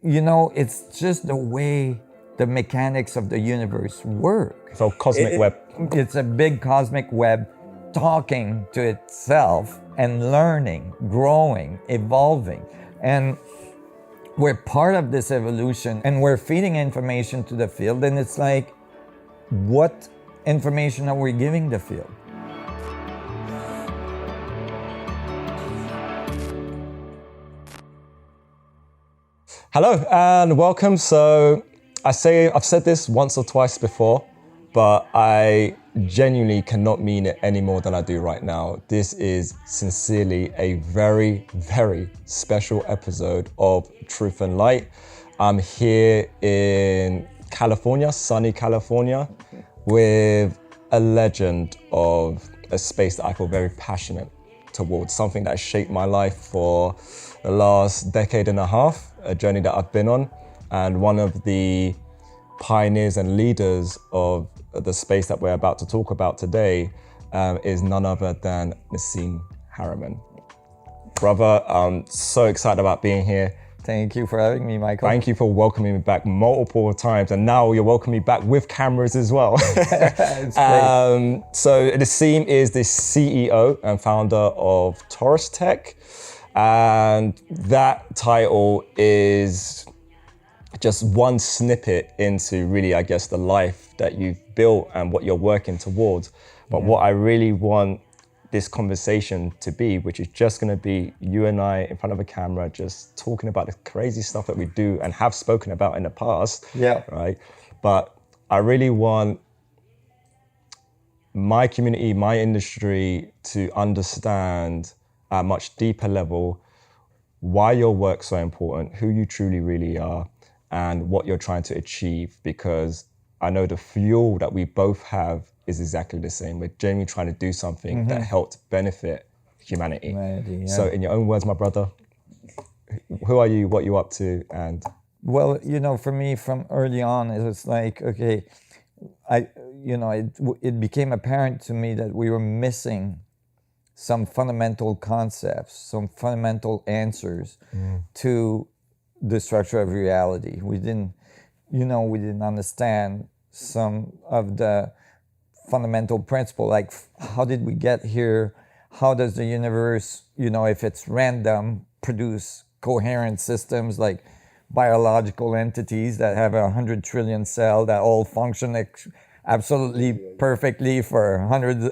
it's just the way the mechanics of the universe work. So cosmic web. It's a big cosmic web talking to itself and learning, growing, evolving. And we're part of this evolution and we're feeding information to the field. And it's like, what information are we giving the field? Hello and welcome. So I've said this once or twice before, but I genuinely cannot mean it any more than I do right now. This is sincerely a very, very special episode of Truth and Light. I'm here in California, sunny California, with a legend of a space that I feel very passionate towards, something that has shaped my life for the last decade and a half, a journey that I've been on, and one of the pioneers and leaders of the space that we're about to talk about today is none other than Nassim Haramein. Brother, I'm so excited about being here. Thank you for having me, Michael. Thank you for welcoming me back multiple times, and now you're welcoming me back with cameras as well. It's great. So Nassim is the CEO and founder of Torus Tech, and that title is just one snippet into really, I guess, the life that you've built and what you're working towards. But what I really want this conversation to be, which is just going to be you and I in front of a camera, just talking about the crazy stuff that we do and have spoken about in the past. Yeah. Right. But I really want my community, my industry to understand at a much deeper level why your work's so important, who you truly really are, and what you're trying to achieve, because I know the fuel that we both have is exactly the same. We're genuinely trying to do something that helped benefit humanity. Yeah. So in your own words, my brother, who are you, what are you up to? And well, for me from early on, it was like, okay, it became apparent to me that we were missing some fundamental concepts, some fundamental answers to the structure of reality. We didn't understand some of the fundamental principle, like how did we get here? How does the universe, if it's random, produce coherent systems like biological entities that have 100 trillion cells that all function absolutely perfectly for hundreds,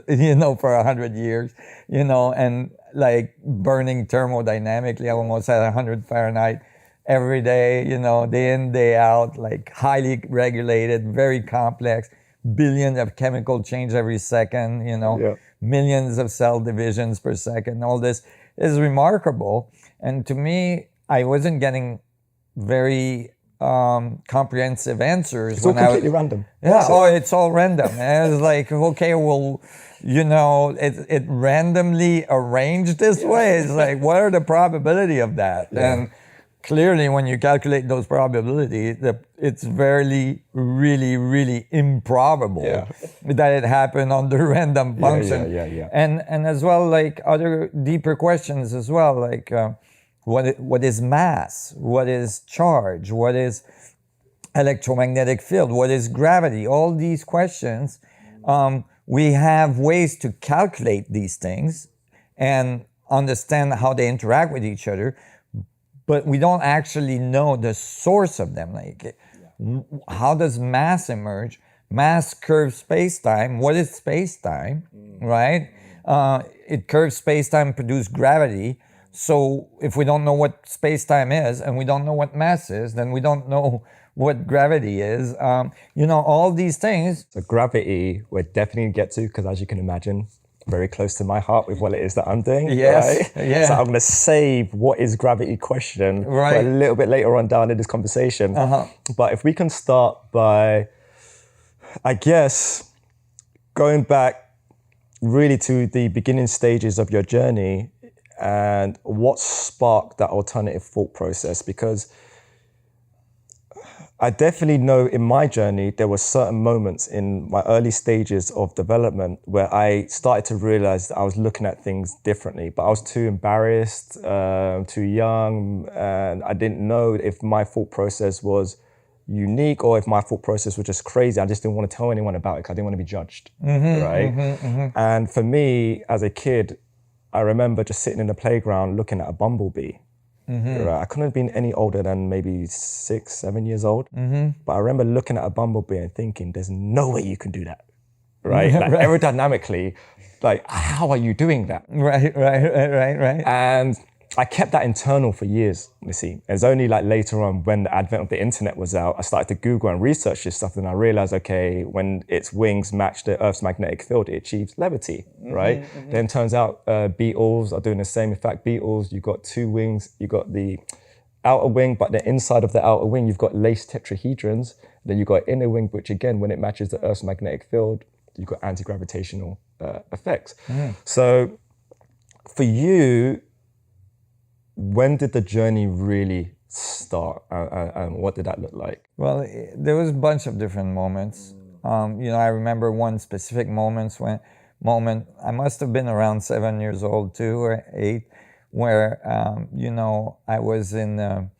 for 100 years, and like burning thermodynamically almost at 100 Fahrenheit every day, day in, day out, like highly regulated, very complex, billions of chemical change every second, millions of cell divisions per second. All this is remarkable. And to me, I wasn't getting very comprehensive answers. It's all completely random. Yeah, it's all random. And it's like, okay, well, it randomly arranged this way. It's like, what are the probability of that? Yeah. And clearly, when you calculate those probabilities, it's really, really, really improbable that it happened under random function. Yeah. And as well, like other deeper questions as well, like what is mass? What is charge? What is electromagnetic field? What is gravity? All these questions, we have ways to calculate these things and understand how they interact with each other, but we don't actually know the source of them. Like, how does mass emerge? Mass curves space-time. What is space-time, right? It curves space-time, produce gravity. So if we don't know what space-time is and we don't know what mass is, then we don't know what gravity is. All these things. So gravity, we're definitely going to get to, because as you can imagine, very close to my heart with what it is that I'm doing. Yes, right? yeah. So I'm going to save what is gravity question for a little bit later on down in this conversation. But if we can start by, I guess, going back really to the beginning stages of your journey and what sparked that alternative thought process, because I definitely know in my journey, there were certain moments in my early stages of development where I started to realize that I was looking at things differently, but I was too embarrassed, too young, and I didn't know if my thought process was unique or if my thought process was just crazy. I just didn't want to tell anyone about it because I didn't want to be judged, right? And for me, as a kid, I remember just sitting in the playground looking at a bumblebee. Right? I couldn't have been any older than maybe 6, 7 years old. But I remember looking at a bumblebee and thinking, there's no way you can do that, right? Like aerodynamically, like, how are you doing that? Right. And I kept that internal for years, you see. It's only like later on when the advent of the internet was out, I started to Google and research this stuff, and I realized, okay, when its wings match the Earth's magnetic field, it achieves levity, right? Then turns out beetles are doing the same. In fact, beetles, you've got 2 wings, you've got the outer wing, but the inside of the outer wing, you've got laced tetrahedrons. Then you've got inner wing, which again, when it matches the Earth's magnetic field, you've got anti-gravitational effects. So for you, when did the journey really start, and what did that look like? Well, there was a bunch of different moments. I remember one specific moment. I must have been around 7 years old, 2 or 8, where I was in a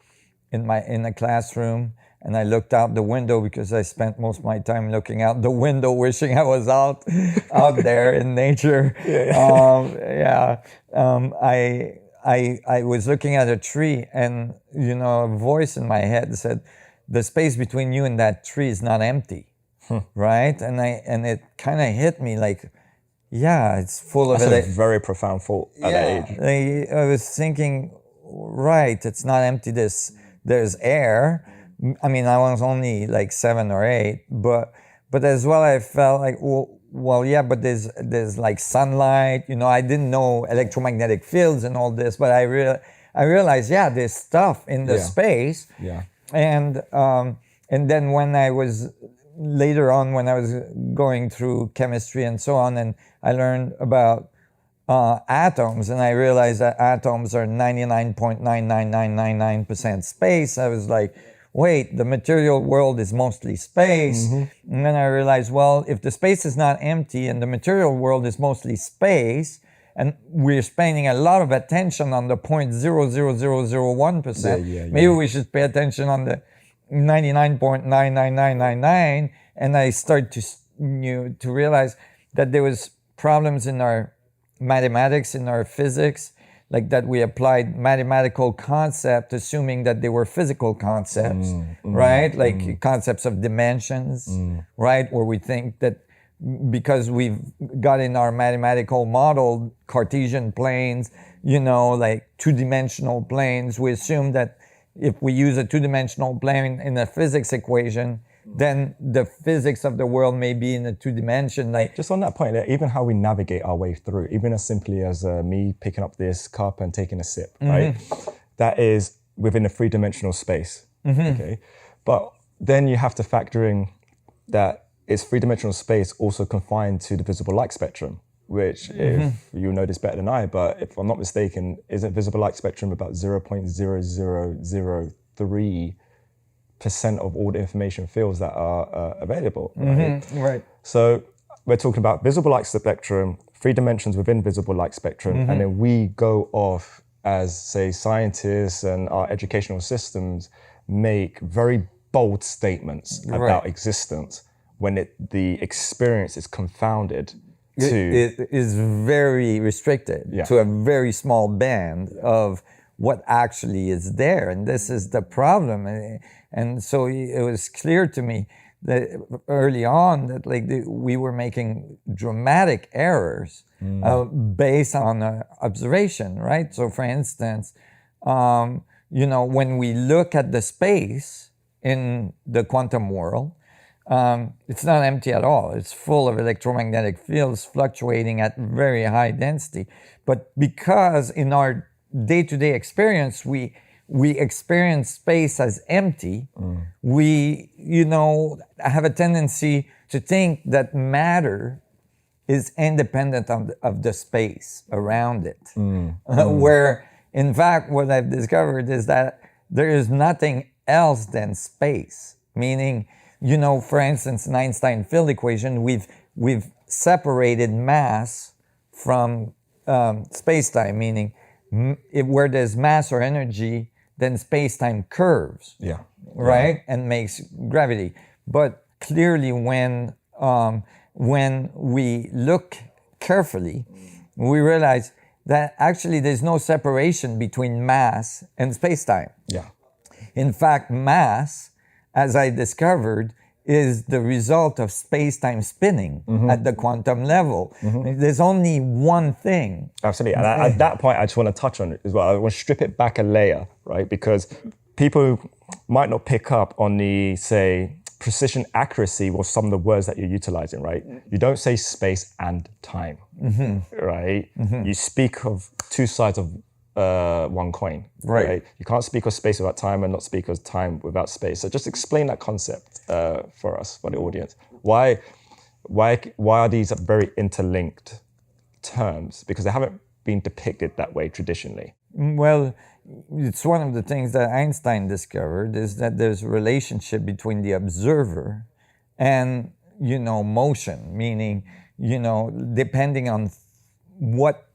classroom, and I looked out the window because I spent most of my time looking out the window, wishing I was out there in nature. I was looking at a tree, and a voice in my head said, "The space between you and that tree is not empty," right? And it kind of hit me like, yeah, it's full of. That's a very profound thought at that age. I was thinking, right, it's not empty. There's air. I mean, I was only like 7 or 8, but as well, I felt like, well, yeah, but there's like sunlight. I didn't know electromagnetic fields and all this, but I realized, yeah, there's stuff in the space. Yeah. And then when I was later on, when I was going through chemistry and so on, and I learned about atoms, and I realized that atoms are 99.99999% space. I was like, wait, the material world is mostly space. And then I realized, well, if the space is not empty and the material world is mostly space, and we're spending a lot of attention on the 0.00001%, maybe we should pay attention on the 99.99999. And I started to realize that there was problems in our mathematics, in our physics, like that we applied mathematical concepts assuming that they were physical concepts, right? Like concepts of dimensions, right? Where we think that because we've got in our mathematical model Cartesian planes, like 2-dimensional planes, we assume that if we use a 2-dimensional plane in a physics equation, then the physics of the world may be in a 2-dimension. Like, just on that point, even how we navigate our way through, even as simply as me picking up this cup and taking a sip, right? That is within a 3-dimensional space, okay? But then you have to factor in that it's 3-dimensional space also confined to the visible light spectrum, which, if you know this better than I, but if I'm not mistaken, isn't visible light spectrum about 0.0003% of all the information fields that are available, right? Right. So we're talking about visible light spectrum, 3 dimensions within visible light spectrum, and then we go off as, say, scientists and our educational systems make very bold statements about existence when the experience is confounded to... It is very restricted to a very small band of what actually is there, and this is the problem. And so it was clear to me that early on that we were making dramatic errors based on observation, right? So for instance, when we look at the space in the quantum world, it's not empty at all. It's full of electromagnetic fields fluctuating at very high density. But because in our day-to-day experience, we experience space as empty, we, have a tendency to think that matter is independent of the space around it. Where, in fact, what I've discovered is that there is nothing else than space meaning, for instance, in Einstein field equation, we've separated mass from space-time, meaning where there's mass or energy, then space-time curves, right, and makes gravity. But clearly, when we look carefully, we realize that actually there's no separation between mass and space-time. Yeah. In fact, mass, as I discovered, is the result of space-time spinning at the quantum level. There's only one thing. Absolutely. And at that point, I just want to touch on it as well. I want to strip it back a layer, right? Because people might not pick up on the, say, precision accuracy with some of the words that you're utilizing, right? You don't say space and time, right? You speak of two sides of one coin, right? You can't speak of space without time and not speak of time without space. So just explain that concept for us, for the audience. Why are these very interlinked terms? Because they haven't been depicted that way traditionally. Well, it's one of the things that Einstein discovered, is that there's a relationship between the observer and, motion, meaning, depending on what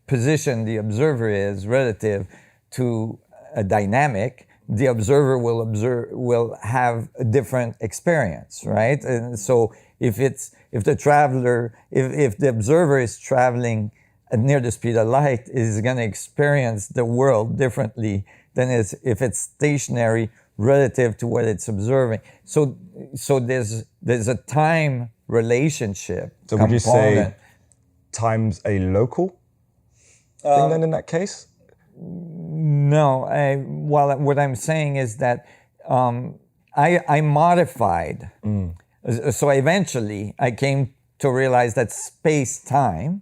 position the observer is relative to a dynamic, the observer will have a different experience, right? And so if the observer is traveling at near the speed of light, is going to experience the world differently than if it's stationary relative to what it's observing. So there's a time relationship. So would you say time's a local thing then in that case? No. What I'm saying is that I modified. So eventually I came to realize that space-time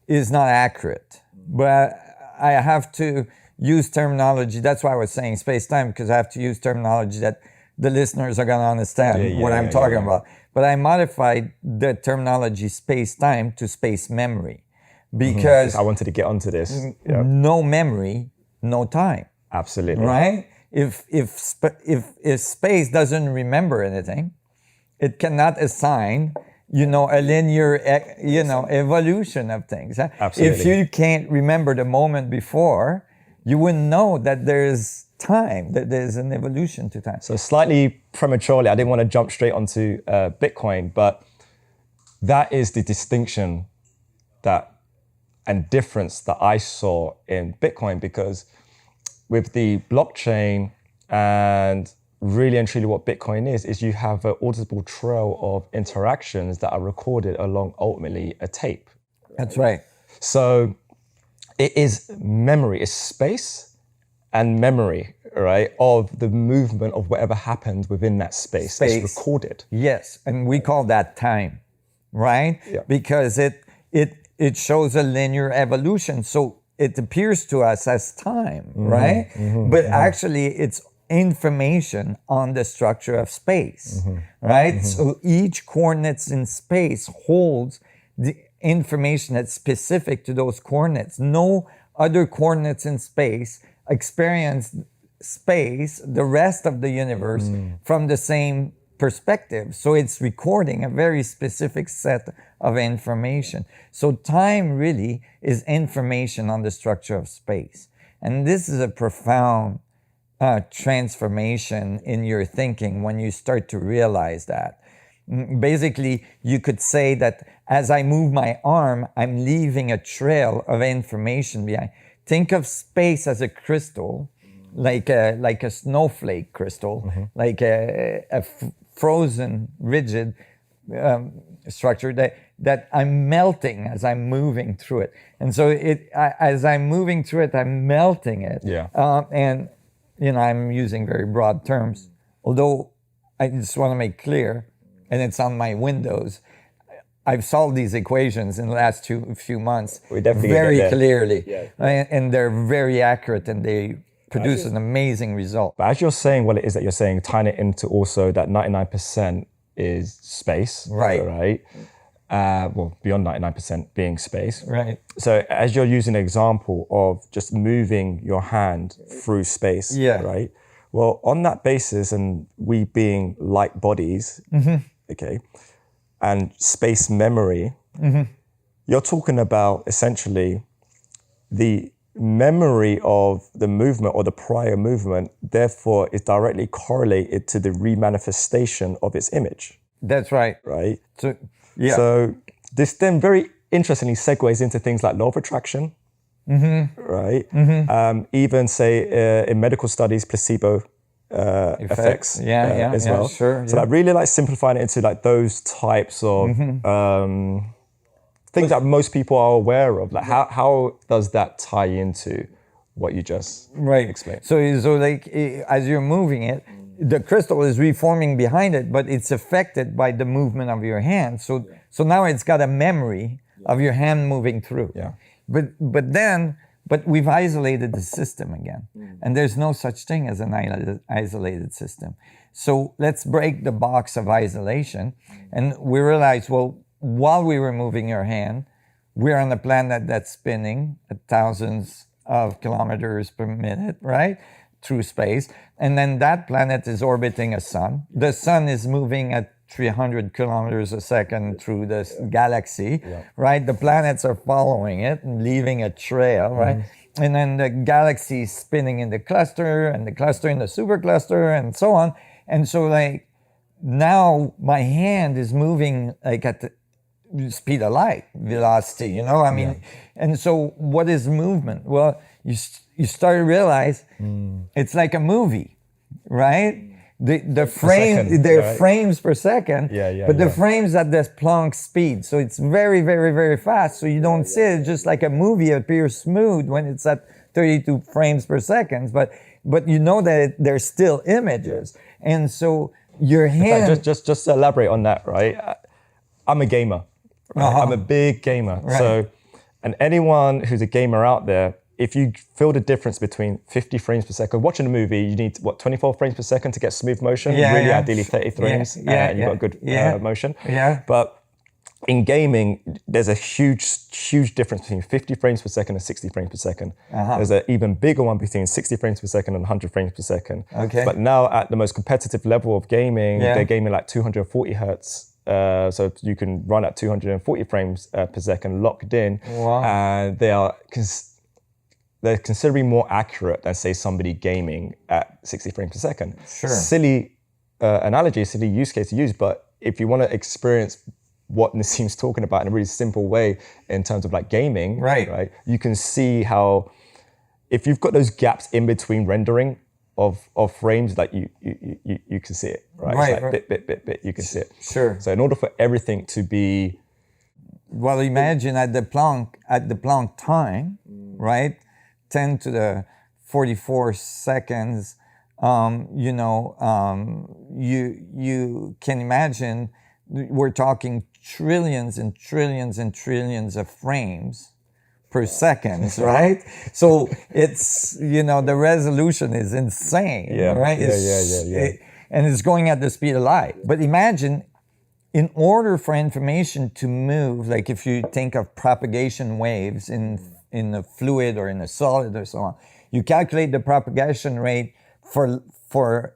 is not accurate, but I have to use terminology. That's why I was saying space-time, because I have to use terminology that the listeners are going to understand what I'm talking about. But I modified the terminology space-time to space memory, because I wanted to get onto this. No memory, no time. Absolutely. Right? If space doesn't remember anything, it cannot assign a linear, evolution of things. Absolutely. If you can't remember the moment before, you wouldn't know that there's time, that there's an evolution to time. So slightly prematurely, I didn't want to jump straight onto Bitcoin, but that is the distinction and difference that I saw in Bitcoin, because with the blockchain and really and truly what Bitcoin is you have an auditable trail of interactions that are recorded along ultimately a tape. That's right. So it is memory, it's space and memory, right, of the movement of whatever happened within that space. It's recorded. Yes, and we call that time, right? Yeah. Because it shows a linear evolution. So it appears to us as time, right? But actually it's information on the structure of space, right? So each coordinates in space holds the information that's specific to those coordinates. No other coordinates in space experience space, the rest of the universe, from the same perspective. So it's recording a very specific set of information. So time really is information on the structure of space. And this is a profound transformation in your thinking when you start to realize that. Basically, you could say that as I move my arm, I'm leaving a trail of information behind. Think of space as a crystal, like a snowflake crystal, like a frozen, rigid structure that I'm melting as I'm moving through it. And so as I'm moving through it, I'm melting it. And I'm using very broad terms, although I just want to make clear, and it's on my Windows, I've solved these equations in the last few months very clearly. And they're very accurate, and they produce an amazing result. But as you're saying what it is that you're saying, tying it into also that 99% is space, right? Well, beyond 99% being space. Right. So as you're using an example of just moving your hand through space, right? Well, on that basis, and we being light bodies, okay, and space memory, you're talking about essentially the memory of the movement or the prior movement, therefore is directly correlated to the remanifestation of its image. That's right. Right? So, yeah. So this then very interestingly segues into things like law of attraction, right? Even say in medical studies, placebo effects as well. Sure. So like really like simplifying it into like those types of things that most people are aware of. Like how does that tie into what you just explained? So like as you're moving it, the crystal is reforming behind it, but it's affected by the movement of your hand. So now it's got a memory of your hand moving through. Yeah. But we've isolated the system again. And there's no such thing as an isolated system. So let's break the box of isolation. And we realize, well, while we were moving your hand, we're on a planet that's spinning at thousands of kilometers per minute, right? Through space. And then that planet is orbiting a sun. The sun is moving at 300 kilometers a second through this galaxy, right? The planets are following it and leaving a trail, right? And then the galaxy is spinning in the cluster and the cluster in the supercluster and so on. And so like now my hand is moving like at the speed of light, velocity, you know? I mean, and so what is movement? Well, you start to realize it's like a movie, right? The frame, they're frames per second, but the frames at this Planck speed. So it's very, very, very fast. So you don't see it, just like a movie appears smooth when it's at 32 frames per second. But you know that there's still images. And so your hand... Just to elaborate on that, right? I'm a gamer. Right? I'm a big gamer. Right. So, and anyone who's a gamer out there, if you feel the difference between 50 frames per second, watching a movie, you need, 24 frames per second to get smooth motion? Ideally 30 frames, and you've got good motion. But in gaming, there's a huge difference between 50 frames per second and 60 frames per second. There's an even bigger one between 60 frames per second and 100 frames per second. But now at the most competitive level of gaming, they're gaming like 240 hertz. So you can run at 240 frames per second locked in. And they're considerably more accurate than, say, somebody gaming at 60 frames per second. Silly analogy, silly use case to use, but if you want to experience what Nassim's talking about in a really simple way in terms of like gaming, right? You can see how if you've got those gaps in between rendering of frames, like you can see it, right? It's like bit, you can see it. So in order for everything to be... Well, imagine at the Planck time, right? 10 to the 44 seconds, you can imagine we're talking trillions and trillions and trillions of frames per second, right? So it's, the resolution is insane, right? And it's going at the speed of light. But imagine, in order for information to move, like if you think of propagation waves in a fluid or in a solid or so on, you calculate the propagation rate for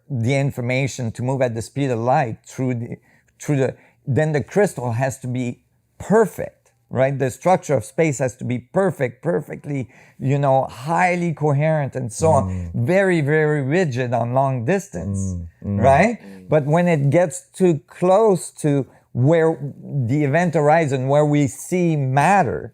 the information to move at the speed of light then the crystal has to be perfect, right? The structure of space has to be perfectly, highly coherent and so on, very, very rigid on long distance, right? But when it gets too close to where the event horizon, where we see matter,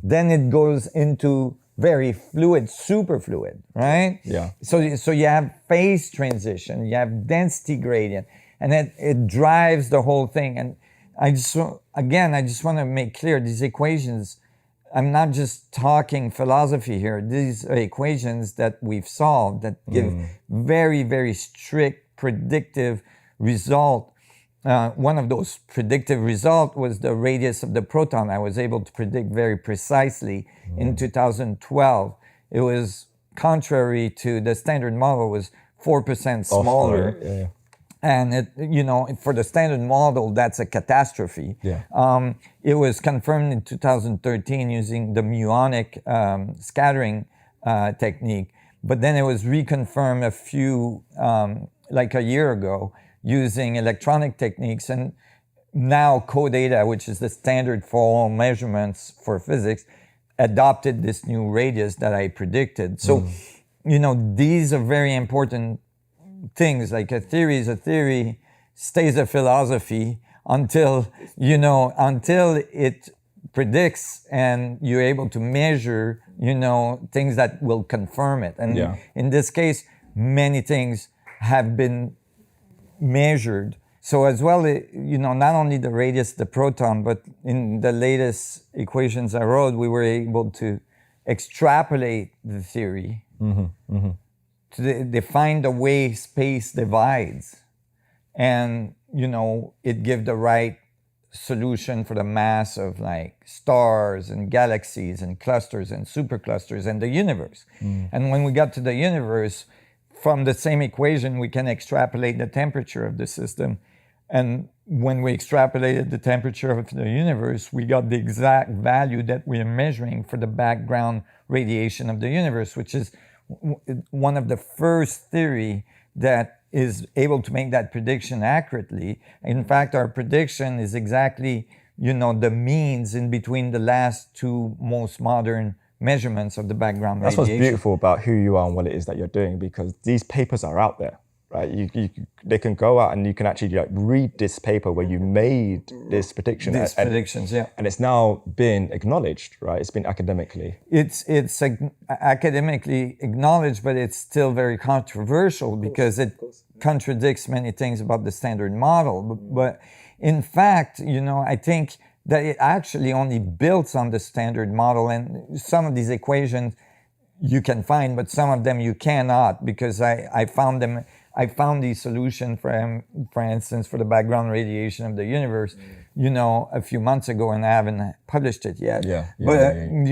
then it goes into very fluid, super fluid, right? So you have phase transition, you have density gradient, and it drives the whole thing. And I just want to make clear, these equations, I'm not just talking philosophy here. These are equations that we've solved that give very, very strict predictive result. One of those predictive results was the radius of the proton. I was able to predict very precisely in 2012. It was contrary to the standard model, was 4% smaller. And for the standard model, that's a catastrophe. It was confirmed in 2013 using the muonic scattering technique. but then it was reconfirmed like a year ago using electronic techniques. And now CODATA, which is the standard for all measurements for physics, adopted this new radius that I predicted. So, these are very important things. Like a theory is a theory, stays a philosophy until it predicts and you're able to measure, things that will confirm it. And in this case, many things have been measured. So as well, not only the radius, the proton, but in the latest equations I wrote, we were able to extrapolate the theory to define the way space divides. And, it gives the right solution for the mass of like stars and galaxies and clusters and superclusters and the universe. And when we got to the universe, from the same equation, we can extrapolate the temperature of the system. And when we extrapolated the temperature of the universe, we got the exact value that we are measuring for the background radiation of the universe, which is one of the first theory that is able to make that prediction accurately. In fact, our prediction is exactly, the means in between the last two most modern measurements of the background radiation. That's what's beautiful about who you are and what it is that you're doing, because these papers are out there, right? They can go out and you can actually read this paper where you made this prediction. These predictions, yeah. And it's now been acknowledged, right? It's been academically. It's academically acknowledged, but it's still very controversial because it contradicts many things about the standard model. But in fact, I think that it actually only builds on the standard model, and some of these equations you can find, but some of them you cannot, because I found these solutions for instance, for the background radiation of the universe, a few months ago, and I haven't published it yet. When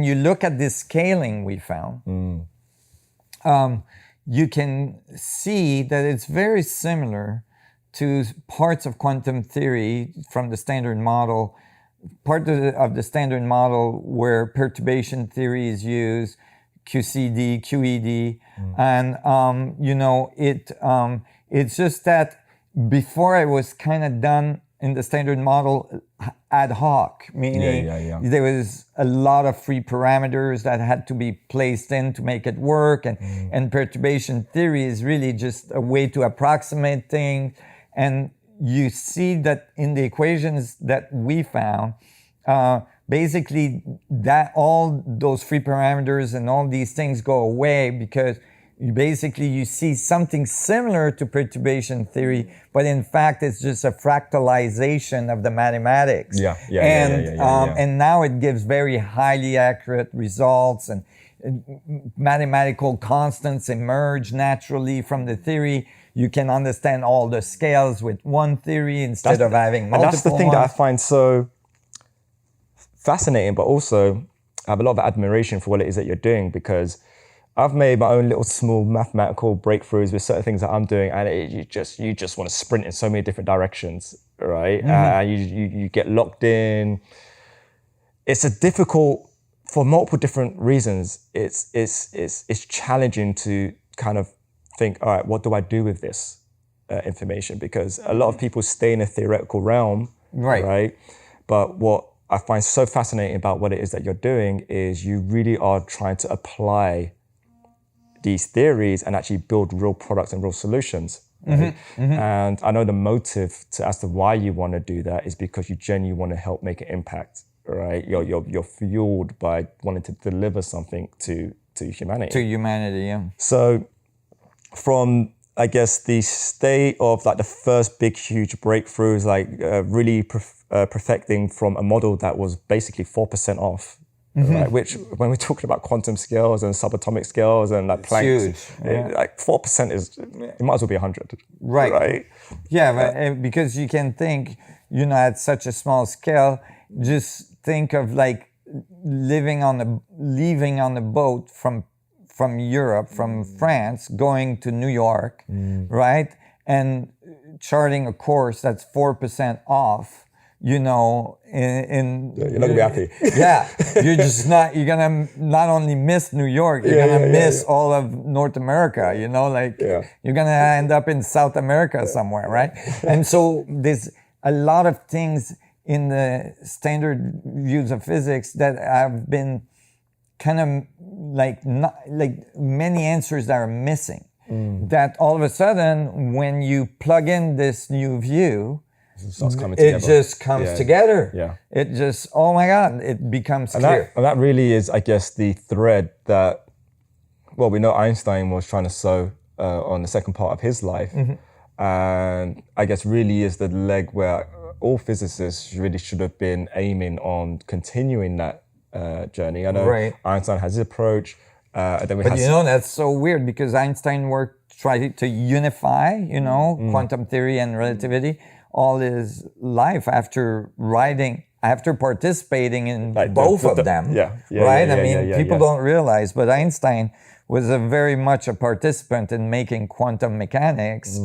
you look at this scaling we found, you can see that it's very similar to parts of quantum theory from the standard model, part of the standard model where perturbation theory is used, QCD, QED, and it's just that before I was kind of done in the standard model ad hoc, meaning there was a lot of free parameters that had to be placed in to make it work, and perturbation theory is really just a way to approximate things. And you see that in the equations that we found, basically that all those free parameters and all these things go away, because you see something similar to perturbation theory, but in fact it's just a fractalization of the mathematics. And now it gives very highly accurate results, and mathematical constants emerge naturally from the theory. You can understand all the scales with one theory instead of having multiple. And that's the thing that I find so fascinating, but also I have a lot of admiration for what it is that you're doing, because I've made my own little small mathematical breakthroughs with certain things that I'm doing, and you just want to sprint in so many different directions, right? You get locked in. It's for multiple different reasons. It's challenging to kind of think, all right, what do I do with this information? Because a lot of people stay in a theoretical realm, right? But what I find so fascinating about what it is that you're doing is you really are trying to apply these theories and actually build real products and real solutions. Right? And I know the motive as to why you want to do that is because you genuinely want to help make an impact, right? You're fueled by wanting to deliver something to humanity. To humanity, yeah. So from, I guess, the state of like the first big, huge breakthroughs, like really perfecting from a model that was basically 4% off, right? Which, when we're talking about quantum scales and subatomic scales and like Planck's, like 4% is, it might as well be 100. Right? Yeah, but, because you can think, at such a small scale, just think of like leaving on a boat from Europe, from France, going to New York, right? And charting a course that's 4% off, you know, in You're not gonna be happy. Yeah, you're gonna not only miss New York, you're gonna miss all of North America, you know, like you're gonna end up in South America somewhere, right? And so there's a lot of things in the standard views of physics that have been kind of like not like many answers that are missing. That all of a sudden, when you plug in this new view, it just comes together. Yeah. It just, oh my God, it becomes clear. And that really is, I guess, the thread that, well, we know Einstein was trying to sow on the second part of his life. And I guess really is the leg where all physicists really should have been aiming on continuing that journey. I know Einstein has his approach. But you know, that's so weird because Einstein tried to unify, you know, quantum theory and relativity all his life after participating in like both of them. Right? I mean, people don't realize, but Einstein was very much a participant in making quantum mechanics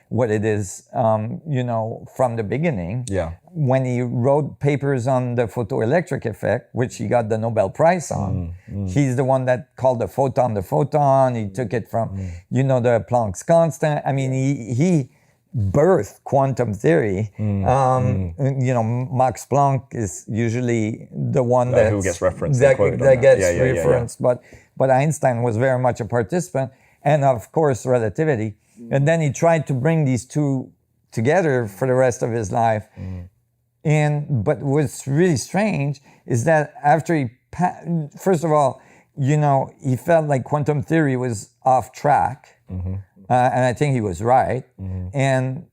what it is, you know, from the beginning. When he wrote papers on the photoelectric effect, which he got the Nobel Prize on, he's the one that called the photon. He took it from, you know, the Planck's constant. I mean, he birthed quantum theory. You know, Max Planck is usually the one who gets referenced. Referenced. But Einstein was very much a participant, and of course relativity. And then he tried to bring these two together for the rest of his life. But what's really strange is that after first of all, you know, he felt like quantum theory was off track. And I think he was right. And,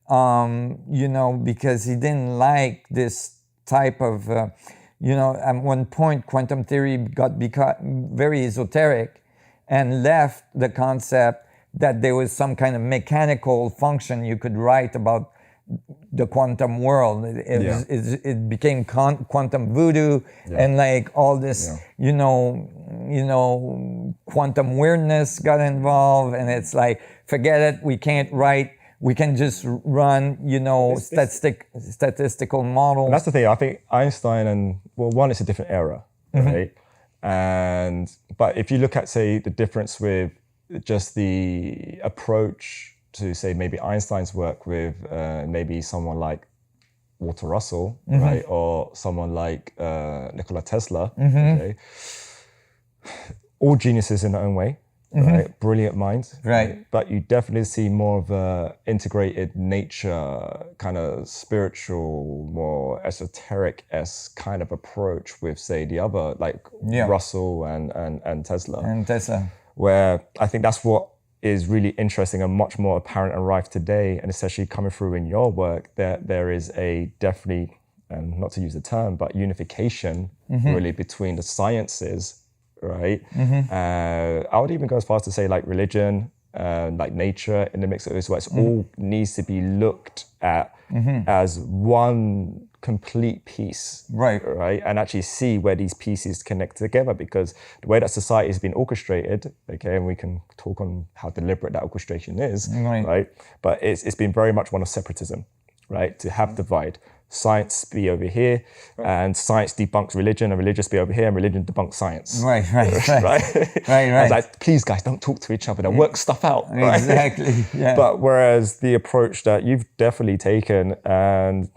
you know, because he didn't like this type of, you know, at one point, quantum theory became very esoteric and left the concept that there was some kind of mechanical function you could write about the quantum world. It became quantum voodoo and like all this, you know, quantum weirdness got involved, and it's like, forget it, we can't write, we can just run, you know, statistical models. And that's the thing, I think Einstein and, well, one, it's a different era, right? But if you look at, say, the difference with just the approach to, say, maybe Einstein's work with maybe someone like Walter Russell, right? Or someone like Nikola Tesla, okay? All geniuses in their own way, right? Brilliant minds, right? But you definitely see more of a integrated nature, kind of spiritual, more esoteric-esque kind of approach with, say, the other, like Russell and Tesla. Where I think that's what is really interesting and much more apparent and rife today, and especially coming through in your work, that there is a definitely, and not to use the term, but unification really between the sciences, right? I would even go as far as to say like religion, like nature in the mix of this, where it's all needs to be looked at as one complete piece, right? And actually see where these pieces connect together, because the way that society has been orchestrated, okay, and we can talk on how deliberate that orchestration is, right? But it's been very much one of separatism, right? To have divide. Science be over here, and science debunks religion, and religious be over here, and religion debunks science. Right. I was like, please guys, don't talk to each other. They'll work stuff out. Right? Exactly. But whereas the approach that you've definitely taken, and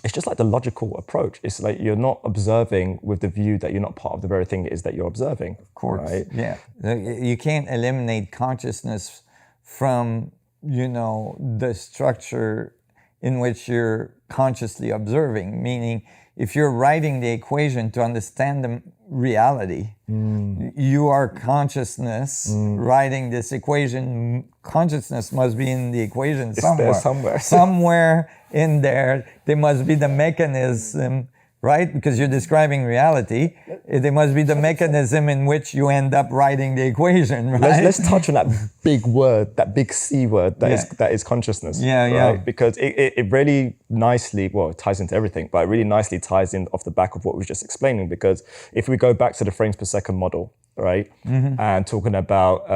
it's just like the logical approach. It's like you're not observing with the view that you're not part of the very thing it is that you're observing. Of course. Right? Yeah. You can't eliminate consciousness from, you know, the structure in which you're consciously observing, meaning if you're writing the equation to understand the reality, you are consciousness writing this equation. Consciousness must be in the equation somewhere. Somewhere in there must be the mechanism, right? Because you're describing reality. There must be the mechanism in which you end up writing the equation, right? Let's touch on that big word, that big C word that is consciousness. Because it really nicely, well, it ties into everything, but it really nicely ties in off the back of what we were just explaining. Because if we go back to the frames per second model, right, and talking about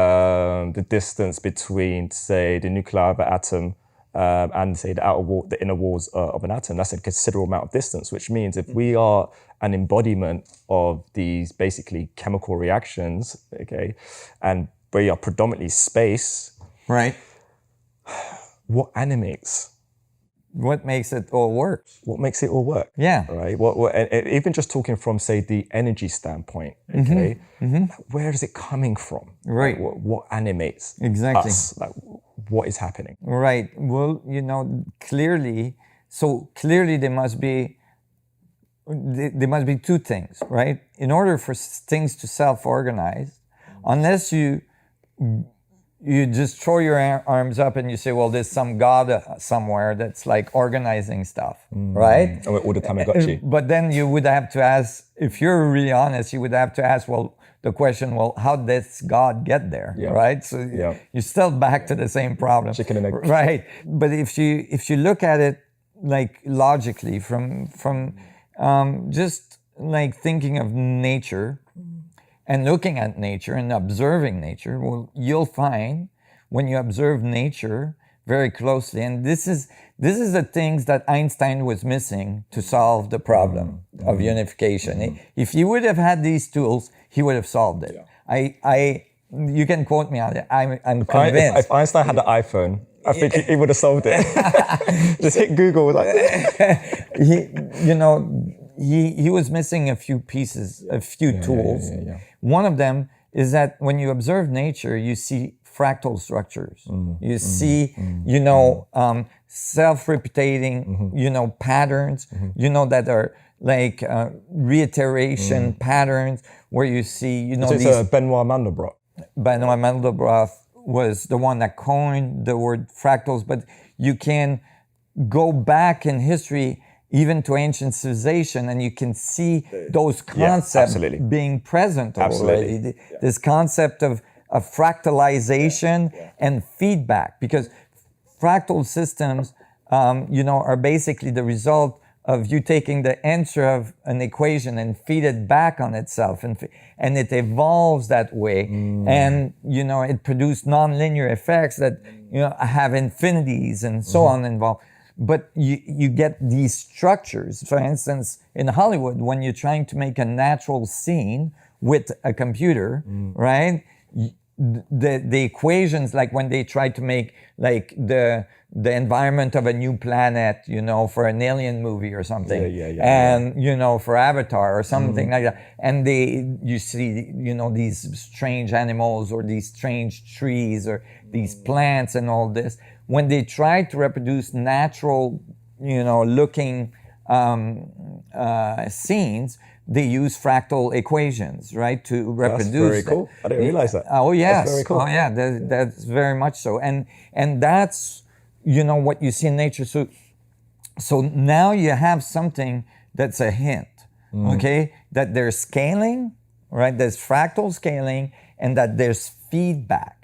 the distance between, say, the nuclei of an atom and say the inner walls of an atom, that's a considerable amount of distance, which means if we are an embodiment of these basically chemical reactions, okay, and we are predominantly space, Right. what animates? What makes it all work? What makes it all work? Yeah. Right. And even just talking from, say, the energy standpoint, okay, where is it coming from? Right. Like, what animates Exactly. us? Like, what is happening? Right. Well, clearly there must be two things, right? In order for things to self-organize, unless you just throw your arms up and you say, well, there's some God somewhere that's like organizing stuff, right? Oh, all the Tamagotchi. But then you would have to ask, if you're really honest, you would have to ask, the question, how does God get there, right? So you're still back to the same problem. Chicken and egg. Right. But if you look at it like logically from just like thinking of nature, and looking at nature and observing nature, well, you'll find when you observe nature very closely, and this is the things that Einstein was missing to solve the problem of unification. If he would have had these tools, he would have solved it. You can quote me on it. I'm convinced. If Einstein had the iPhone, I think he would have solved it. Just hit Google. He was missing a few pieces, a few tools. One of them is that when you observe nature, you see fractal structures. You see, self-repeating, patterns, that are like reiteration patterns where you see, So it's Benoit Mandelbrot. Benoit Mandelbrot was the one that coined the word fractals, but you can go back in history even to ancient civilization, and you can see those concepts being present already. This concept of fractalization and feedback, because fractal systems, are basically the result of you taking the answer of an equation and feed it back on itself, and it evolves that way, and it produces nonlinear effects that have infinities and so on involved. But you get these structures. For instance, in Hollywood, when you're trying to make a natural scene with a computer, right? The equations, like when they try to make like the environment of a new planet, for an alien movie or something, and for Avatar or something like that, and you see these strange animals or these strange trees or these plants and all this. When they try to reproduce natural, looking scenes, they use fractal equations, right, to reproduce. That's very cool. I didn't realize that. Oh yes. That's very cool. Oh yeah. That's very much so. And that's what you see in nature. So now you have something that's a hint, okay, that there's scaling, right? There's fractal scaling, and that there's feedback.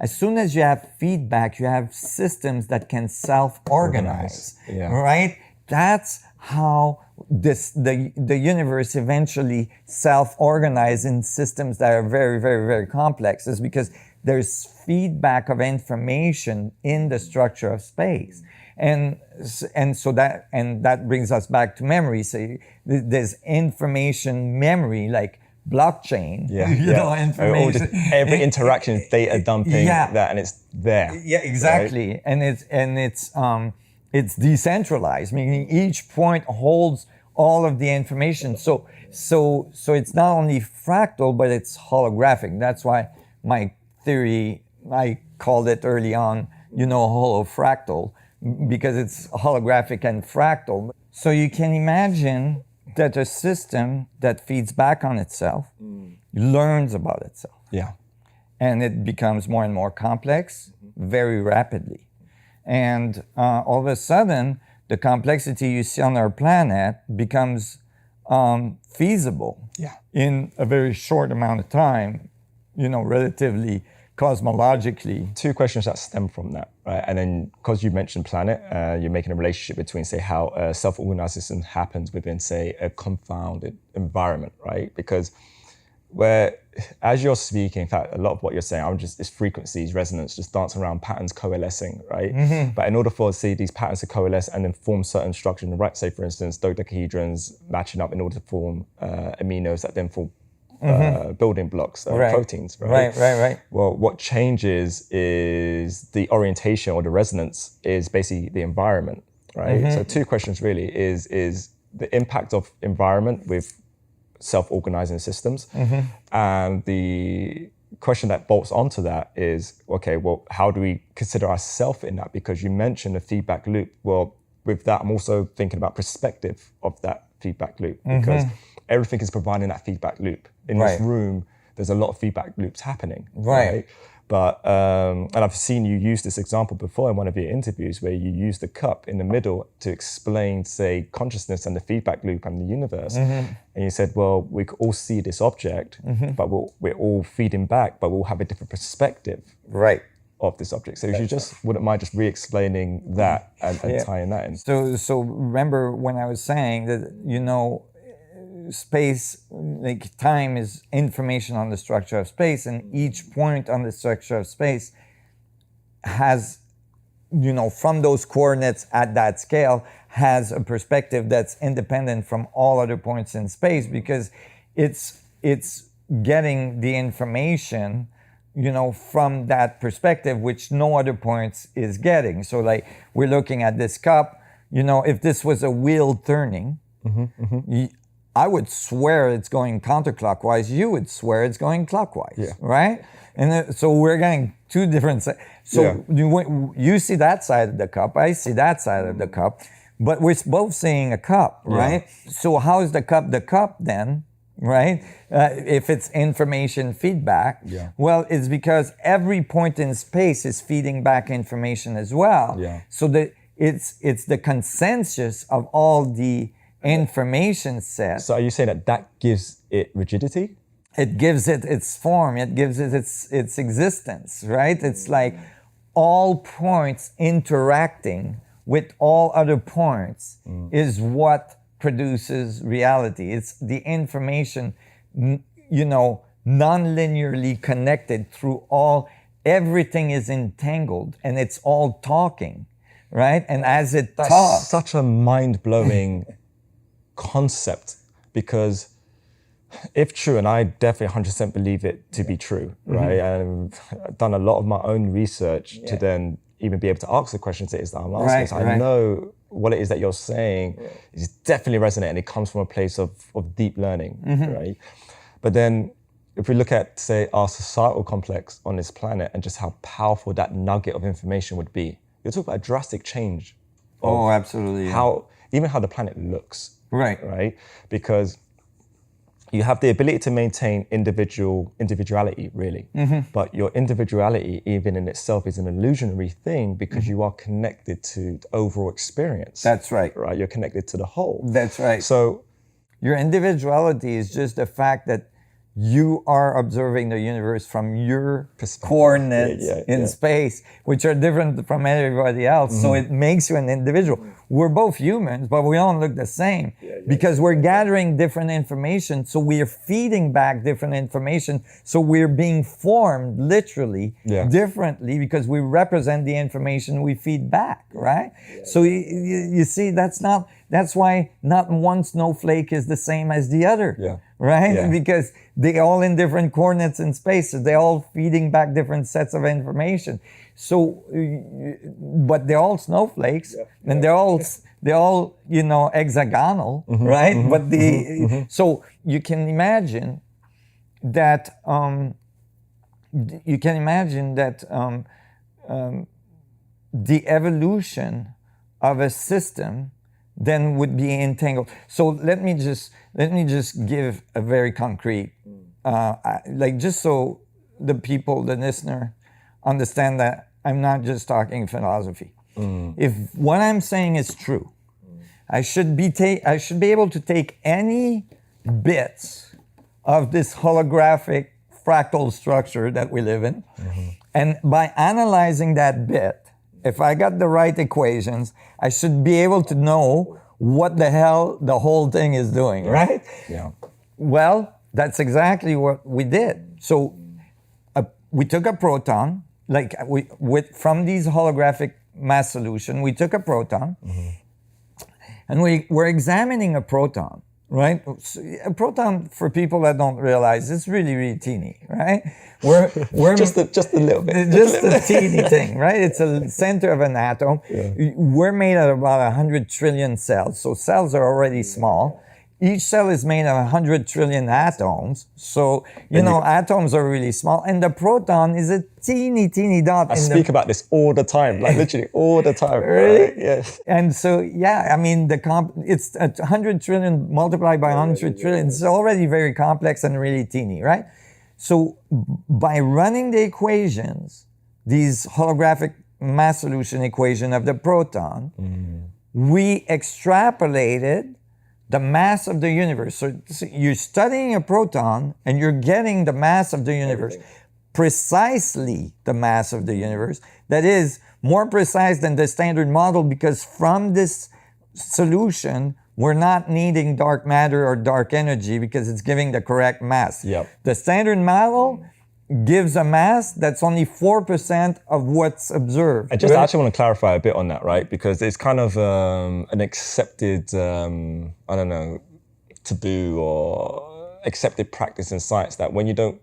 As soon as you have feedback, you have systems that can self-organize, right? That's how the universe eventually self-organizes in systems that are very, very, very complex, is because there's feedback of information in the structure of space. And so that brings us back to memory. So there's information memory, like blockchain, information. Every interaction is data dumping, and it's there. Yeah, exactly. Right? And it's decentralized, meaning each point holds all of the information. So it's not only fractal, but it's holographic. That's why my theory, I called it early on, holofractal, because it's holographic and fractal. So you can imagine that a system that feeds back on itself learns about itself. Yeah. And it becomes more and more complex very rapidly. And all of a sudden, the complexity you see on our planet becomes feasible in a very short amount of time, relatively cosmologically. Two questions that stem from that, right? And then, because you mentioned planet, you're making a relationship between, say, how self-organization happens within, say, a confounded environment, right? Because where as you're speaking, in fact, a lot of what you're saying, it's frequencies, resonance, just dancing around patterns coalescing, right? But in order for these patterns to coalesce and then form certain structures, right? Say, for instance, dodecahedrons matching up in order to form aminos that then form building blocks, proteins, right? Right. Well, what changes is the orientation or the resonance is basically the environment, right? So two questions really is the impact of environment with self-organizing systems. And the question that bolts onto that is, okay, well, how do we consider ourselves in that? Because you mentioned a feedback loop. Well, with that, I'm also thinking about perspective of that feedback loop, because everything is providing that feedback loop. In this room, there's a lot of feedback loops happening, right? But, and I've seen you use this example before in one of your interviews where you use the cup in the middle to explain, say, consciousness and the feedback loop and the universe. And you said, well, we could all see this object, but we're all feeding back, but we'll have a different perspective of this object. So if you just wouldn't mind just re-explaining that and tying that in. So remember when I was saying that, space, like time is information on the structure of space, and each point on the structure of space has, from those coordinates at that scale, has a perspective that's independent from all other points in space, because it's getting the information, from that perspective, which no other points is getting. So like we're looking at this cup, if this was a wheel turning, I would swear it's going counterclockwise. You would swear it's going clockwise, right? And so we're getting two different sides. So you see that side of the cup, I see that side of the cup, but we're both seeing a cup, right? So how is the cup then, right? If it's information feedback, well, it's because every point in space is feeding back information as well. So it's the consensus of all the information set. So are you saying that gives it rigidity? It gives it its form. It gives it its existence, right? It's like all points interacting with all other points is what produces reality. It's the information, non-linearly connected through everything is entangled and it's all talking, right? And as it talks. Such a mind-blowing concept, because if true, and I definitely 100% believe it to be true, right? And I've done a lot of my own research to then even be able to ask the questions that I'm asking. So I know what it is that you're saying is definitely resonant, and it comes from a place of deep learning, right? But then if we look at, say, our societal complex on this planet and just how powerful that nugget of information would be, you're talking about a drastic change. Absolutely. Even how the planet looks. Right. Because you have the ability to maintain individuality, really. But your individuality, even in itself, is an illusionary thing because you are connected to the overall experience. That's right. Right. You're connected to the whole. That's right. So your individuality is just the fact that you are observing the universe from your coordinates in space, which are different from everybody else. So it makes you an individual. We're both humans, but we don't look the same because we're gathering different information. So we are feeding back different information. So we're being formed literally differently because we represent the information we feed back, right? So you see, that's why not one snowflake is the same as the other, right? Because they're all in different coordinates in space. So they're all feeding back different sets of information. So, but they're all snowflakes, and they're all hexagonal, right? But so you can imagine that the evolution of a system then would be entangled. So let me just give a very concrete, just so the listener, understand that I'm not just talking philosophy. If what I'm saying is true, I should be able to take any bits of this holographic fractal structure that we live in, and by analyzing that bit, if I got the right equations, I should be able to know what the hell the whole thing is doing, right? Yeah. Well, That's exactly what we did. So we took a proton, from these holographic mass solution, we took a proton, and we were examining a proton, right? So a proton, for people that don't realize, is really, really teeny, right? We're just a little bit. Just a teeny thing, right? It's a center of an atom. Yeah. We're made of about 100 trillion cells. So cells are already small. Each cell is made of 100 trillion atoms. So, atoms are really small. And the proton is a teeny, teeny dot. I speak about this all the time, like literally all the time. Really? Right? Yes. And so, yeah, I mean, it's 100 trillion multiplied by 100 trillion. It's already very complex and really teeny, right? So by running the equations, these holographic mass solution equation of the proton, we extrapolated the mass of the universe. So you're studying a proton and you're getting the mass of the universe, precisely the mass of the universe. That is more precise than the standard model, because from this solution, we're not needing dark matter or dark energy because it's giving the correct mass. Yep. The standard model gives a mass that's only 4% of what's observed. I actually want to clarify a bit on that, right? Because it's kind of an accepted, taboo or accepted practice in science that when you don't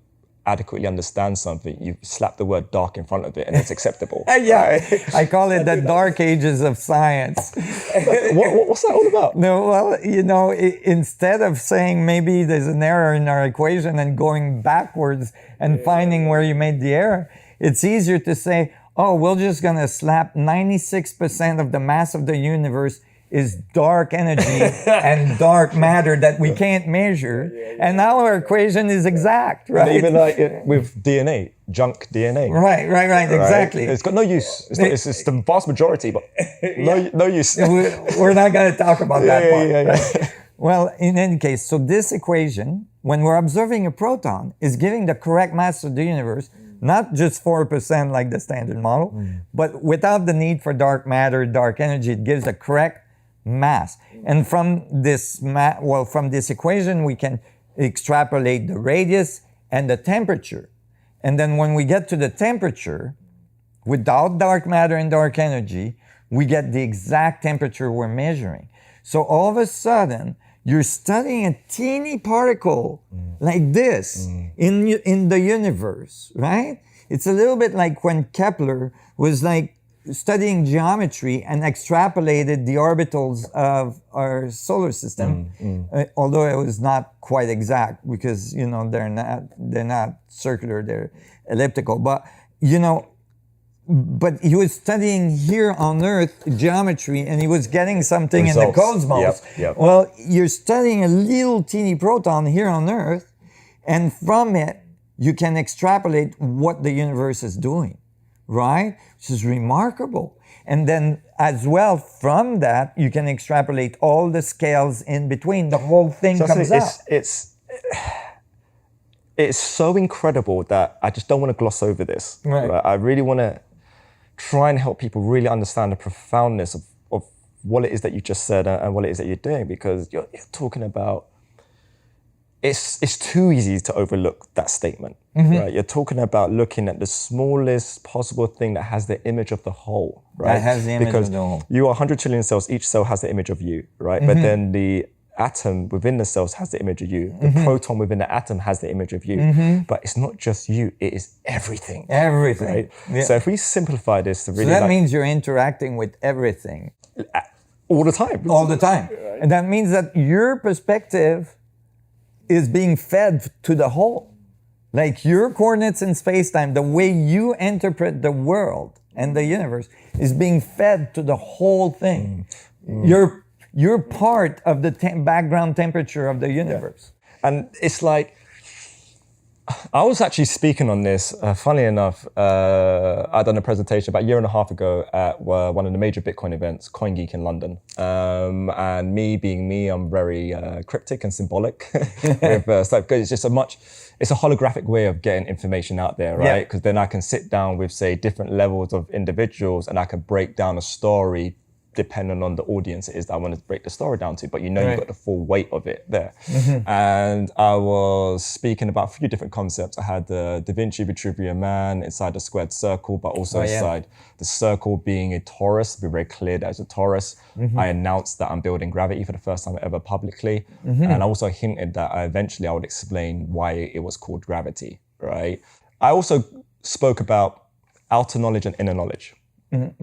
adequately understand something, you slap the word dark in front of it and it's acceptable. Yeah, I call it the dark ages of science. What's that all about? No, well, instead of saying maybe there's an error in our equation and going backwards and finding where you made the error, it's easier to say, oh, we're just going to slap 96% of the mass of the universe is dark energy and dark matter that we can't measure. And now our equation is exact, right? And even like with DNA, junk DNA. Right, exactly. It's got no use. It's the vast majority, but no use. We're not going to talk about that part. Yeah. Right? Well, in any case, so this equation, when we're observing a proton, is giving the correct mass of the universe, not just 4% like the standard model, but without the need for dark matter, dark energy, it gives the correct mass. And from this from this equation, we can extrapolate the radius and the temperature. And then when we get to the temperature, without dark matter and dark energy, we get the exact temperature we're measuring. So all of a sudden, you're studying a teeny particle like this in the universe, right? It's a little bit like when Kepler was like studying geometry and extrapolated the orbitals of our solar system, although it was not quite exact because they're not circular, they're elliptical. But but he was studying here on Earth geometry and he was getting something results in the cosmos. Yep. Well, you're studying a little teeny proton here on Earth, and from it you can extrapolate what the universe is doing. Right? Which is remarkable. And then as well, from that, you can extrapolate all the scales in between. The whole thing comes out. It's so incredible that I just don't want to gloss over this. Right. I really want to try and help people really understand the profoundness of what it is that you just said and what it is that you're doing, because you're talking about, it's too easy to overlook that statement, right? You're talking about looking at the smallest possible thing that has the image of the whole, right? That has the image of the whole. You are 100 trillion cells, each cell has the image of you, right? But then the atom within the cells has the image of you. The proton within the atom has the image of you. But it's not just you, it is everything. Everything. Right? Yeah. So if we simplify this to really... So that means you're interacting with everything. All the time. All the time. Right. And that means that your perspective is being fed to the whole. Like your coordinates in space-time, the way you interpret the world and the universe is being fed to the whole thing. You're part of the background temperature of the universe. Yeah. And it's like, I was actually speaking on this, funnily enough, I'd done a presentation about a year and a half ago at one of the major Bitcoin events, CoinGeek in London. And me being me, I'm very cryptic and symbolic with stuff, because it's just it's a holographic way of getting information out there, right? Because then I can sit down with, say, different levels of individuals and I can break down a story depending on the audience it is that I want to break the story down to, but you got the full weight of it there. And I was speaking about a few different concepts. I had the Da Vinci Vitruvian Man inside the squared circle, but also inside the circle being a torus, to be very clear that it's a torus. I announced that I'm building gravity for the first time ever publicly. And I also hinted that eventually I would explain why it was called gravity, right? I also spoke about outer knowledge and inner knowledge,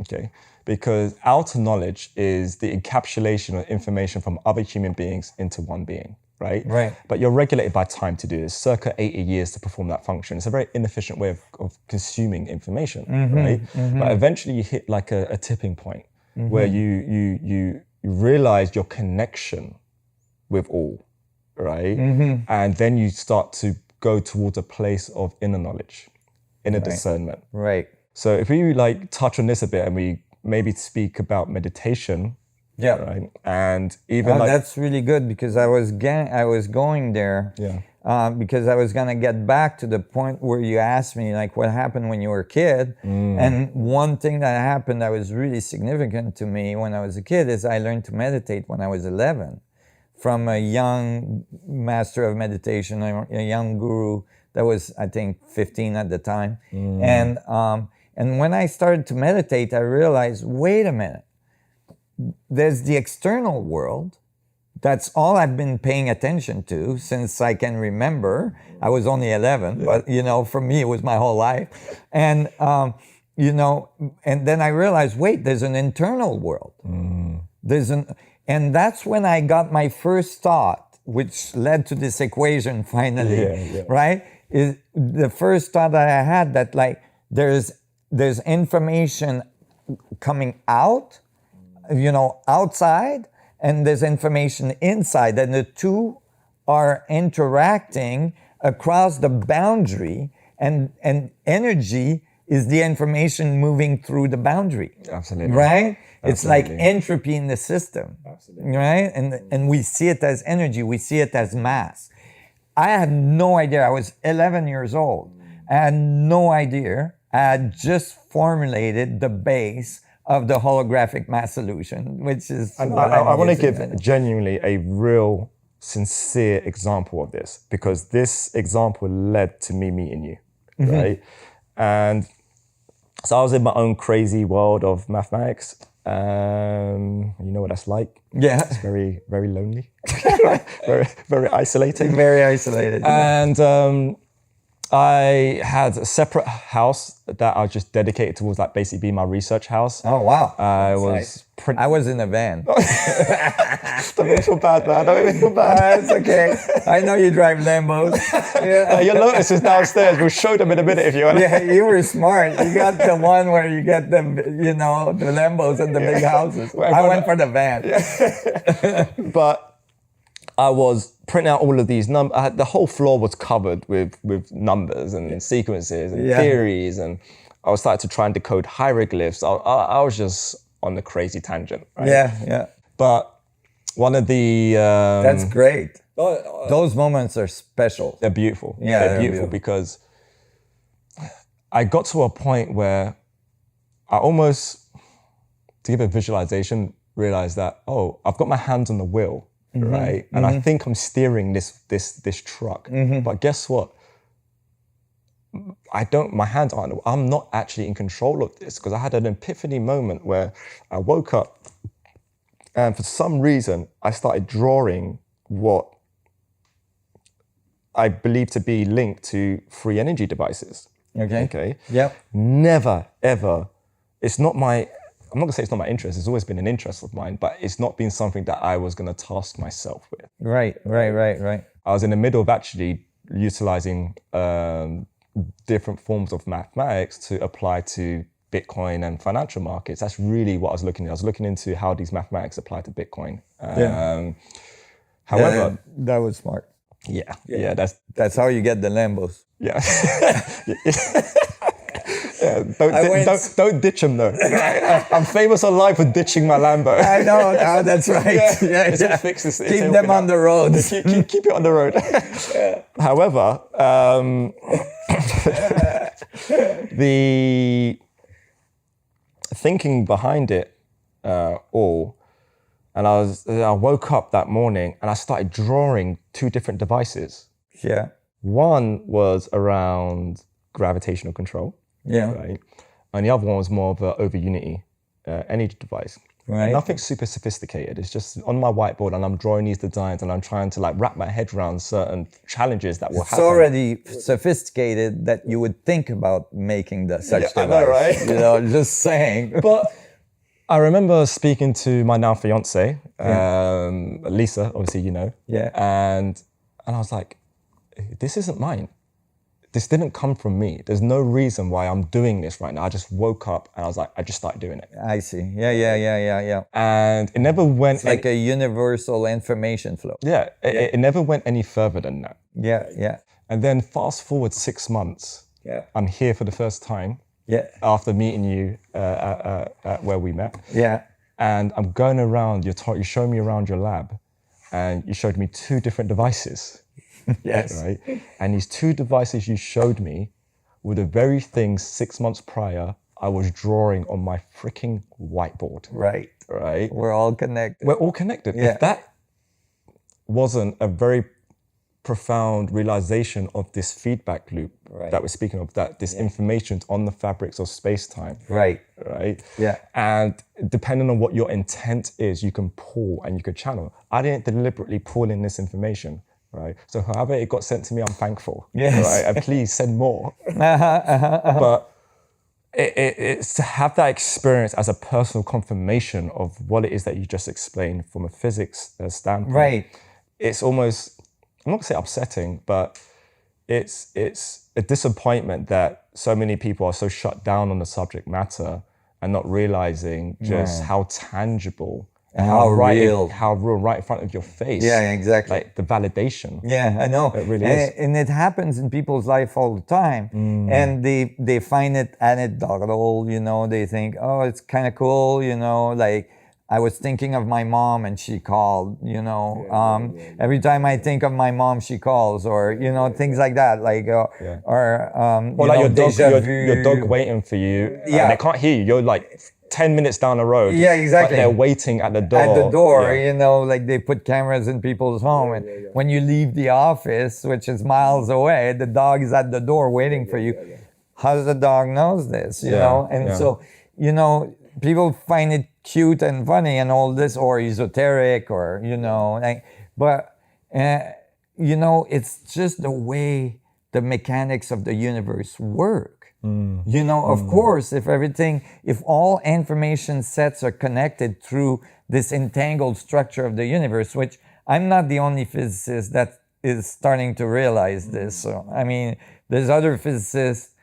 okay? Because outer knowledge is the encapsulation of information from other human beings into one being, right? Right. But you're regulated by time to do this, circa 80 years to perform that function. It's a very inefficient way of consuming information, right? But eventually you hit like a tipping point where you realize your connection with all, right? And then you start to go towards a place of inner knowledge, inner discernment. Right. So if we like touch on this a bit and we maybe speak about meditation, right? And even that's really good, because I was going there, because I was gonna get back to the point where you asked me like what happened when you were a kid, and one thing that happened that was really significant to me when I was a kid is I learned to meditate when I was 11 from a young master of meditation, a young guru that was I think 15 at the time, and when I started to meditate, I realized, wait a minute, there's the external world. That's all I've been paying attention to since I can remember. I was only 11, but for me, it was my whole life. And, and then I realized, wait, there's an internal world. And that's when I got my first thought, which led to this equation finally, right? Is the first thought that I had that like, there's information coming out, outside, and there's information inside, and the two are interacting across the boundary, and energy is the information moving through the boundary. Absolutely. Right? Absolutely. It's like entropy in the system. Absolutely. Right? And we see it as energy, we see it as mass. I had no idea. I was 11 years old. I had no idea. I had just formulated the base of the holographic mass solution, which is... And I want to give genuinely a real, sincere example of this, because this example led to me meeting you, right? And so I was in my own crazy world of mathematics. You know what that's like. Yeah. It's very, very lonely, very, very isolating. Very isolated. And I had a separate house that I just dedicated towards like basically being my research house. Oh, wow. I was in a van. Don't make me feel bad, man. Don't make me feel bad. It's okay. I know you drive Lambos. Yeah. Your Lotus is downstairs. We'll show them in a minute if you want. Yeah, you were smart. You got the one where you get the Lambos and the big houses. I went for the van. But I was printing out all of these numbers. The whole floor was covered with numbers and sequences and theories, and I was starting to try and decode hieroglyphs. I was just on the crazy tangent. Right? Yeah. But one of the that's great. Those moments are special. They're beautiful. Yeah, they're beautiful because I got to a point where I almost, to give a visualization, realized that I've got my hands on the wheel. Right, and I think I'm steering this truck, but guess what? My hands aren't. I'm not actually in control of this, because I had an epiphany moment where I woke up, and for some reason I started drawing what I believe to be linked to free energy devices. Okay. Yep. Never ever. I'm not gonna say it's not my interest, it's always been an interest of mine, but it's not been something that I was gonna task myself with. Right. I was in the middle of actually utilizing different forms of mathematics to apply to Bitcoin and financial markets. That's really what I was looking at. I was looking into how these mathematics apply to Bitcoin. However, that was smart. Yeah, that's how you get the Lambos. Yeah. Don't ditch them though. I'm famous online for ditching my Lambo. I know. Oh, that's right. Yeah. Fix this. Keep them on the road. Keep it on the road. However, the thinking behind it all. And I woke up that morning and I started drawing 2 different devices. Yeah. One was around gravitational control, Yeah. right? And the other one was more of an over unity energy device. Right. Nothing super sophisticated. It's just on my whiteboard and I'm drawing these designs and I'm trying to like wrap my head around certain challenges that will It's happen. already sophisticated that you would think about making such device. I know, right? You know, just saying. But I remember speaking to my now fiance, Lisa, obviously, you know. Yeah. And I was like, this isn't mine. This didn't come from me. There's no reason why I'm doing this right now. I just woke up and I was like, I just started doing it. I see. Yeah. And it never went... It's like a universal information flow. Yeah, it never went any further than that. Yeah. And then fast forward 6 months, I'm here for the first time. Yeah. After meeting you at where we met. Yeah. And I'm going around, you showed me around your lab and you showed me 2 different devices. Yes. Right? And these 2 devices you showed me were the very things 6 months prior I was drawing on my freaking whiteboard. Right. We're all connected. We're all connected. Yeah. If that wasn't a very profound realization of this feedback loop that we're speaking of, that this information's on the fabrics of space-time. Right. Yeah. And depending on what your intent is, you can pull and you could channel. I didn't deliberately pull in this information. Right. So however it got sent to me, I'm thankful. Yes. Right. And please send more. But it's to have that experience as a personal confirmation of what it is that you just explained from a physics standpoint. Right. It's almost, I'm not gonna say upsetting, but it's a disappointment that so many people are so shut down on the subject matter and not realizing just how tangible and how real right in front of your face. Yeah, exactly. Like the validation. Yeah, I know. It really is. And it happens in people's life all the time. And they find it anecdotal, you know, they think, oh, it's kind of cool, you know, like I was thinking of my mom and she called, you know, every time I think of my mom, she calls, or, you know, things like that, like, or like your dog waiting for you. Yeah. And they can't hear you. You're like 10 minutes down the road. Yeah, exactly. But they're waiting at the door. At the door, you know, like they put cameras in people's home. And when you leave the office, which is miles away, the dog is at the door waiting for you. How does the dog knows this, you know? And so, you know, people find it cute and funny and all this, or esoteric, or, you know, like, but, you know, it's just the way the mechanics of the universe work. You know, of course, if all information sets are connected through this entangled structure of the universe, which I'm not the only physicist that is starting to realize this. So, I mean, there's other physicists,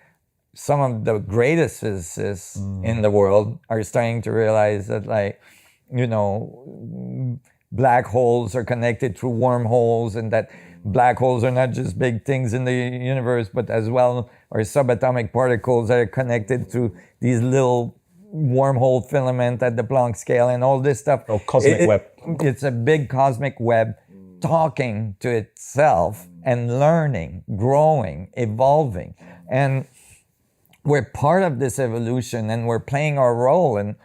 some of the greatest physicists in the world are starting to realize that, like, you know, black holes are connected through wormholes, and that black holes are not just big things in the universe, but as well are subatomic particles that are connected through these little wormhole filament at the Planck scale and all this stuff. Oh, cosmic web. It's a big cosmic web talking to itself and learning, growing, evolving. And we're part of this evolution, and we're playing our role, and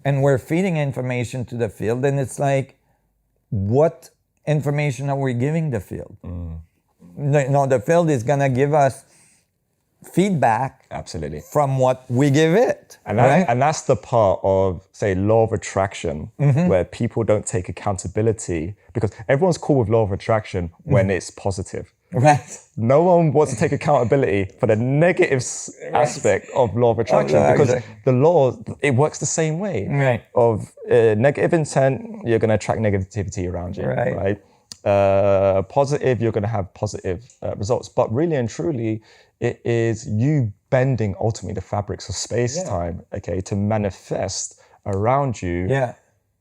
we're feeding information to the field. And it's like, what information are we giving the field? No, the field is gonna give us feedback. Absolutely. From what we give it. And that's the part of, say, law of attraction, where people don't take accountability, because everyone's cool with law of attraction when it's positive. Right. No one wants to take accountability for the negative aspect of law of attraction, because the law, it works the same way. Right. Of negative intent, you're going to attract negativity around you. Right. Positive, you're going to have positive results. But really and truly, it is you bending ultimately the fabrics of space-time, okay, to manifest around you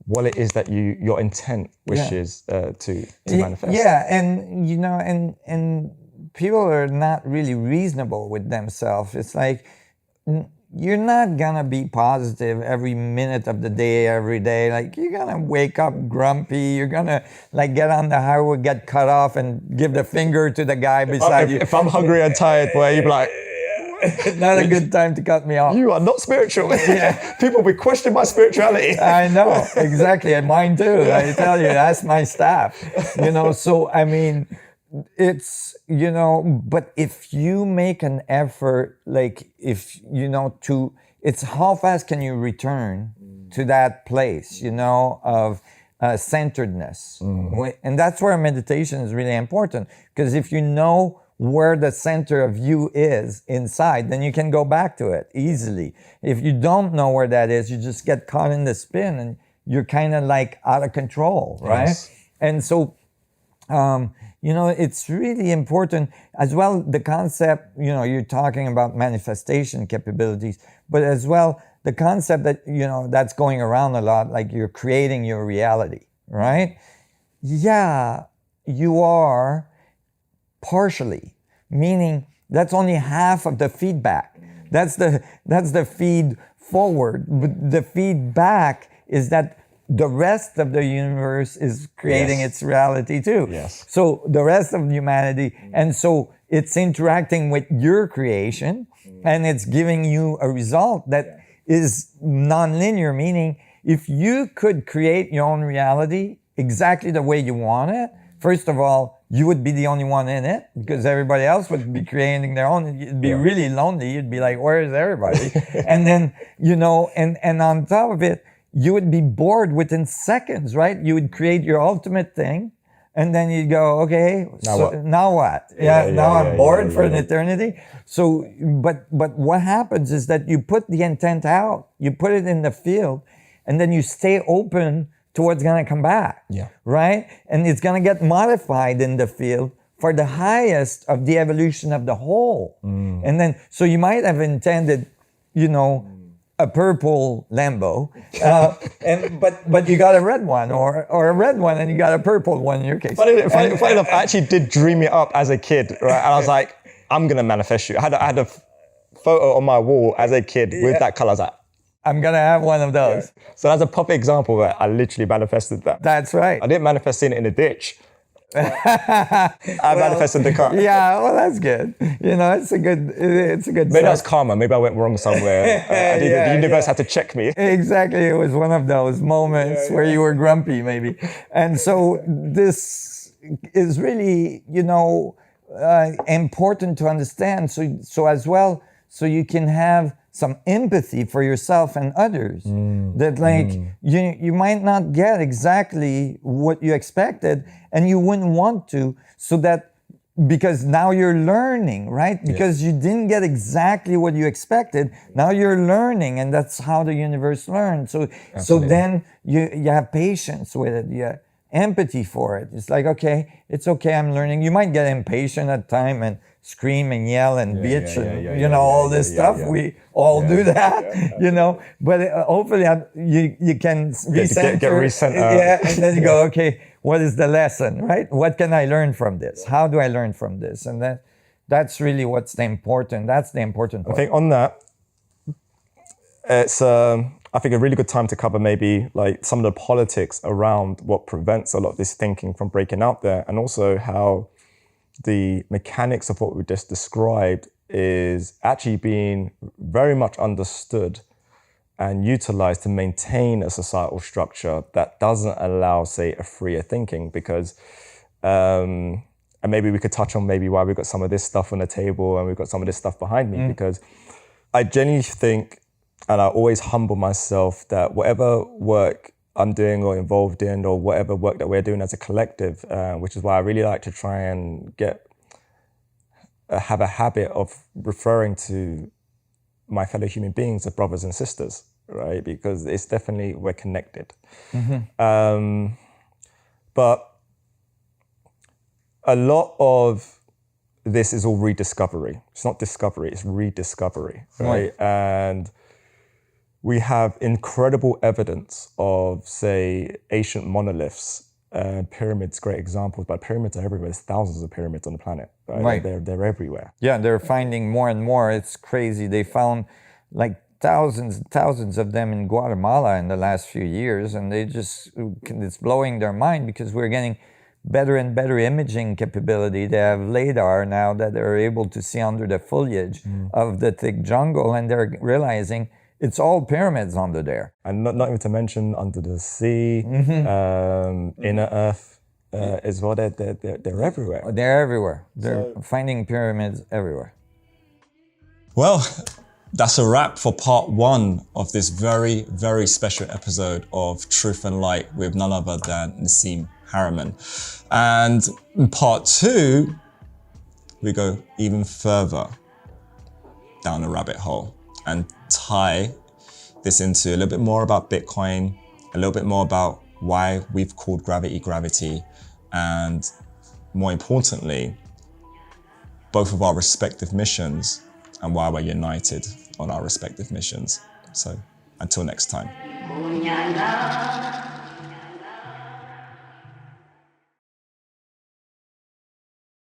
what it is that your intent wishes to manifest. Yeah, and you know, and people are not really reasonable with themselves. It's like, you're not gonna be positive every minute of the day, every day. Like, you're gonna wake up grumpy. You're gonna, like, get on the highway, get cut off, and give the finger to the guy beside you. If I'm hungry and tired, boy, you'd be like, Not a good time to cut me off. You are not spiritual. People will question my spirituality. I know, exactly, and mine too. I tell you, ask my staff. So I mean, it's, but if you make an effort, like if, it's how fast can you return to that place, of centeredness. And that's where meditation is really important, because if you know where the center of you is inside, then you can go back to it easily. If you don't know where that is, you just get caught in the spin and you're kind of like out of control, right? Yes. And so, it's really important as well, the concept, you're talking about manifestation capabilities, but as well, the concept that, that's going around a lot, like you're creating your reality, right? Yeah, you are partially, meaning that's only half of the feedback. That's the feed forward. But the feedback is that the rest of the universe is creating its reality too. Yes. So the rest of humanity, and so it's interacting with your creation, and it's giving you a result that is nonlinear, meaning if you could create your own reality exactly the way you want it, first of all, you would be the only one in it, because everybody else would be creating their own. You'd be really lonely. You'd be like, where is everybody? And then, and on top of it, you would be bored within seconds, right? You would create your ultimate thing, and then you'd go, okay, now what? Now I'm bored for an eternity. So, but what happens is that you put the intent out, you put it in the field, and then you stay open to what's going to come back, right? And it's going to get modified in the field for the highest of the evolution of the whole. And then, so you might have intended, a purple Lambo, but you got a red one, or a red one and you got a purple one in your case. Funny enough, I actually did dream it up as a kid, right? And I was like, I'm gonna manifest you. I had a photo on my wall as a kid with that color. I was like, I'm gonna have one of those. So that's a perfect example where I literally manifested that. That's right. I didn't manifest seeing it in a ditch. I manifested the car. Yeah, well, that's good. It's a good. Maybe that's karma. Maybe I went wrong somewhere. The universe had to check me. Exactly, it was one of those moments where you were grumpy, maybe. And so this is really, important to understand. So as well, so you can have some empathy for yourself and others. That you might not get exactly what you expected, and you wouldn't want to, so that, because now you're learning, right? Because you didn't get exactly what you expected, now you're learning, and that's how the universe learns. So then you have patience with it, you have empathy for it. It's like, okay, it's okay, I'm learning. You might get impatient at time and scream and yell and bitch and all this stuff. We all do that, but hopefully you can recenter. Get recenter. And then you go, okay, what is the lesson, right? What can I learn from this? How do I learn from this? And that's really what's the important. That's the important part. I think on that, it's I think a really good time to cover maybe like some of the politics around what prevents a lot of this thinking from breaking out there, and also how the mechanics of what we just described is actually being very much understood and utilized to maintain a societal structure that doesn't allow, say, a freer thinking. Because, and maybe we could touch on maybe why we've got some of this stuff on the table and we've got some of this stuff behind me, because I genuinely think, and I always humble myself, that whatever work I'm doing or involved in, or whatever work that we're doing as a collective, which is why I really like to try and have a habit of referring to my fellow human beings as brothers and sisters, right? Because it's definitely, we're connected. But a lot of this is all rediscovery. It's not discovery, it's rediscovery, right? And we have incredible evidence of, say, ancient monoliths, pyramids, great examples, but pyramids are everywhere. There's thousands of pyramids on the planet, right? They're everywhere. Yeah, they're finding more and more. It's crazy. They found like thousands and thousands of them in Guatemala in the last few years, and it's blowing their mind, because we're getting better and better imaging capability. They have LiDAR now that they're able to see under the foliage of the thick jungle, and they're realizing it's all pyramids under there. And not even to mention under the sea, inner earth as well. They're everywhere. They're everywhere. They're finding pyramids everywhere. Well, that's a wrap for part 1 of this very, very special episode of Truth and Light with none other than Nassim Haramein. And in part 2, we go even further down the rabbit hole and tie this into a little bit more about Bitcoin, a little bit more about why we've called gravity, and more importantly, both of our respective missions and why we're united on our respective missions. So until next time.